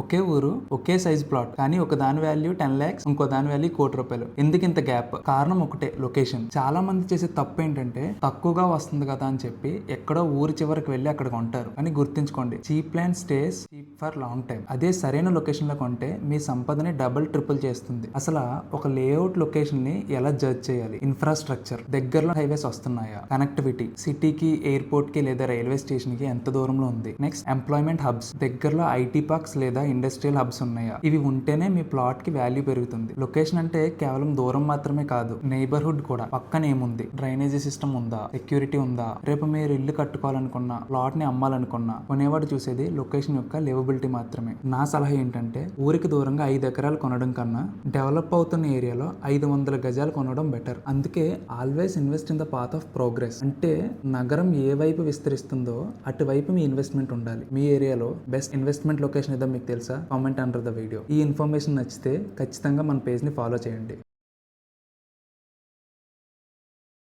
ఒకే ఊరు ఒకే size plot కానీ ఒక దాని వాల్యూ 10 lakhs, ఇంకో దాని వాల్యూ ₹1,00,00,000. ఎందుకు ఇంత గ్యాప్? కారణం ఒకటే, లొకేషన్. చాలా మంది చేసే తప్పు ఏంటంటే తక్కువగా వస్తుంది కదా అని చెప్పి ఎక్కడో ఊరి చివరికి వెళ్ళి అక్కడ కొంటారు. అని గుర్తుంచుకోండి, cheap land stays cheap for long time. అదే సరైన లొకేషన్ లో కొంటే మీ సంపదని డబుల్ ట్రిపుల్ చేస్తుంది. అసలు ఒక లేఅవుట్ లొకేషన్ ని ఎలా జడ్జ్ చేయాలి? ఇన్ఫ్రాస్ట్రక్చర్, దగ్గరలో హైవేస్ వస్తున్నాయా? కనెక్టివిటీ, సిటీకి, ఎయిర్పోర్ట్ కి లేదా రైల్వే స్టేషన్ కి ఎంత దూరంలో ఉంది? నెక్స్ట్, ఎంప్లాయ్మెంట్ హబ్స్, దగ్గరలో ఐటీ పార్క్స్ లేదా ఇండస్ట్రియల్ హబ్స్ ఉన్నాయా? ఇవి ఉంటేనే మీ ప్లాట్ కి వాల్యూ పెరుగుతుంది. లొకేషన్ అంటే కేవలం దూరం మాత్రమే కాదు, నైబర్హుడ్ కూడా. పక్కన ఏముంది? డ్రైనేజీ సిస్టమ్ ఉందా? సెక్యూరిటీ ఉందా? రేపు మీరు ఇల్లు కట్టుకోవాలనుకున్నా, ప్లాట్ ని అమ్మాలనుకున్నా, కొనేవాడు చూసేది లొకేషన్ యొక్క లివబిలిటీ మాత్రమే. నా సలహా ఏంటంటే, ఊరికి దూరంగా 5 ఎకరాలు కొనడం కన్నా డెవలప్ అవుతున్న ఏరియాలో 500 గజాలు కొనడం బెటర్. అందుకే always invest in the path of progress. అంటే నగరం ఏ వైపు విస్తరిస్తుందో అటువైపు మీ ఇన్వెస్ట్మెంట్ ఉండాలి. మీ ఏరియాలో బెస్ట్ ఇన్వెస్ట్మెంట్ లొకేషన్ ఏదో మీకు తెలుసా? Comment under the video. ఈ ఇన్ఫర్మేషన్ నచ్చితే ఖచ్చితంగా మన పేజ్ ని ఫాలో చేయండి.